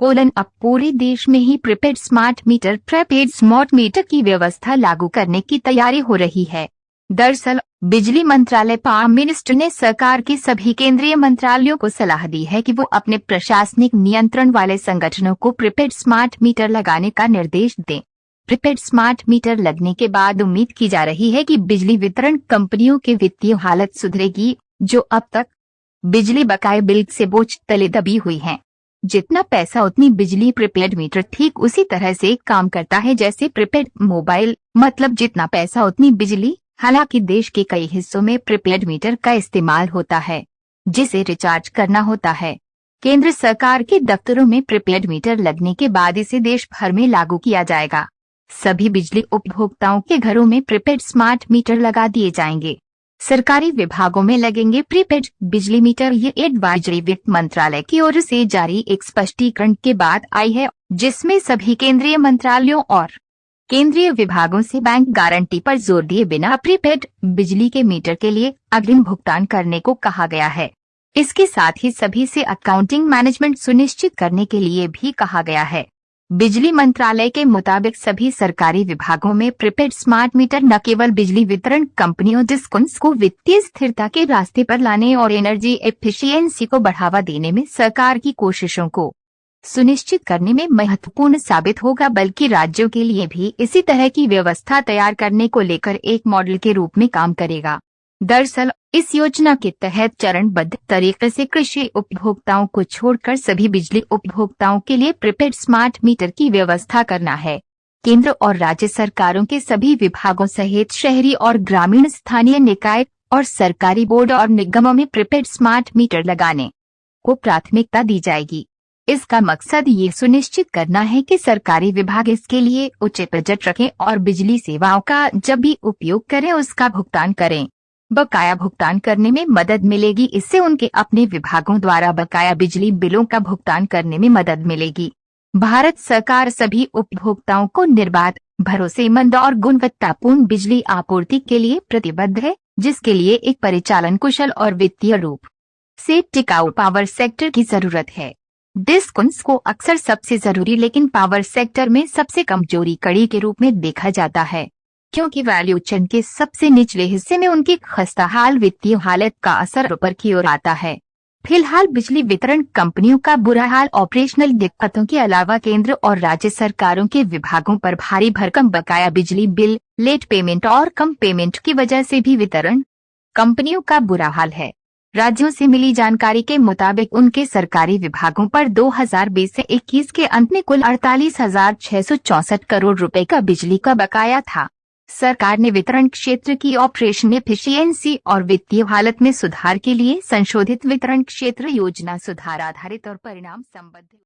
अब पूरे देश में ही prepaid smart meter prepaid smart meter की व्यवस्था लागू करने की तैयारी हो रही है। दरअसल बिजली मंत्रालय पावर मिनिस्टर ने सरकार के सभी केंद्रीय मंत्रालयों को सलाह दी है कि वो अपने प्रशासनिक नियंत्रण वाले संगठनों को प्रीपेड स्मार्ट मीटर लगाने का निर्देश दें। प्रीपेड स्मार्ट मीटर लगने के बाद उम्मीद की जा रही है कि बिजली वितरण कंपनियों की वित्तीय हालत सुधरेगी, जो अब तक बिजली बकाये बिल से बोझ तले दबी हुई हैं। जितना पैसा उतनी बिजली प्रीपेड मीटर ठीक उसी तरह से काम करता है जैसे प्रीपेड मोबाइल, मतलब जितना पैसा उतनी बिजली। हालांकि देश के कई हिस्सों में प्रीपेड मीटर का इस्तेमाल होता है जिसे रिचार्ज करना होता है। केंद्र सरकार के दफ्तरों में प्रीपेड मीटर लगने के बाद इसे देश भर में लागू किया जाएगा। सभी बिजली उपभोक्ताओं के घरों में प्रीपेड स्मार्ट मीटर लगा दिए जाएंगे। सरकारी विभागों में लगेंगे प्रीपेड बिजली मीटर। ये एडवाइजरी वित्त मंत्रालय की ओर से जारी एक स्पष्टीकरण के बाद आई है, जिसमें सभी केंद्रीय मंत्रालयों और केंद्रीय विभागों से बैंक गारंटी पर जोर दिए बिना प्रीपेड बिजली के मीटर के लिए अग्रिम भुगतान करने को कहा गया है। इसके साथ ही सभी से अकाउंटिंग मैनेजमेंट सुनिश्चित करने के लिए भी कहा गया है। बिजली मंत्रालय के मुताबिक सभी सरकारी विभागों में प्रीपेड स्मार्ट मीटर न केवल बिजली वितरण कंपनियों डिस्कॉम्स को वित्तीय स्थिरता के रास्ते पर लाने और एनर्जी एफिशिएंसी को बढ़ावा देने में सरकार की कोशिशों को सुनिश्चित करने में महत्वपूर्ण साबित होगा, बल्कि राज्यों के लिए भी इसी तरह की व्यवस्था तैयार करने को लेकर एक मॉडल के रूप में काम करेगा। दरअसल इस योजना के तहत चरणबद्ध तरीके से कृषि उपभोक्ताओं को छोड़कर सभी बिजली उपभोक्ताओं के लिए प्रीपेड स्मार्ट मीटर की व्यवस्था करना है। केंद्र और राज्य सरकारों के सभी विभागों सहित शहरी और ग्रामीण स्थानीय निकाय और सरकारी बोर्ड और निगमों में प्रीपेड स्मार्ट मीटर लगाने को प्राथमिकता दी जाएगी। इसका मकसद ये सुनिश्चित करना है कि सरकारी विभाग इसके लिए उचित बजट रखें और बिजली सेवाओं का जब भी उपयोग करें उसका भुगतान करें। बकाया भुगतान करने में मदद मिलेगी। इससे उनके अपने विभागों द्वारा बकाया बिजली बिलों का भुगतान करने में मदद मिलेगी। भारत सरकार सभी उपभोक्ताओं को निर्बाध, भरोसेमंद और गुणवत्तापूर्ण बिजली आपूर्ति के लिए प्रतिबद्ध है, जिसके लिए एक परिचालन कुशल और वित्तीय रूप से टिकाऊ पावर सेक्टर की जरूरत है। डिस्कॉम्स को अक्सर सबसे जरूरी लेकिन पावर सेक्टर में सबसे कमजोरी कड़ी के रूप में देखा जाता है, क्योंकि वैल्यू चेन के सबसे निचले हिस्से में उनकी खस्ताहाल वित्तीय हालत का असर ऊपर की ओर आता है। फिलहाल बिजली वितरण कंपनियों का बुरा हाल ऑपरेशनल दिक्कतों के अलावा केंद्र और राज्य सरकारों के विभागों पर भारी भरकम बकाया बिजली बिल, लेट पेमेंट और कम पेमेंट की वजह से भी वितरण कंपनियों का बुरा हाल है। राज्यों से मिली जानकारी के मुताबिक उनके सरकारी विभागों पर 2020 से 21 के अंत में कुल 48,664 करोड़ रुपए का बिजली का बकाया था। सरकार ने वितरण क्षेत्र की ऑपरेशन एफिशिएंसी और वित्तीय हालत में सुधार के लिए संशोधित वितरण क्षेत्र योजना सुधार आधारित और परिणाम संबद्ध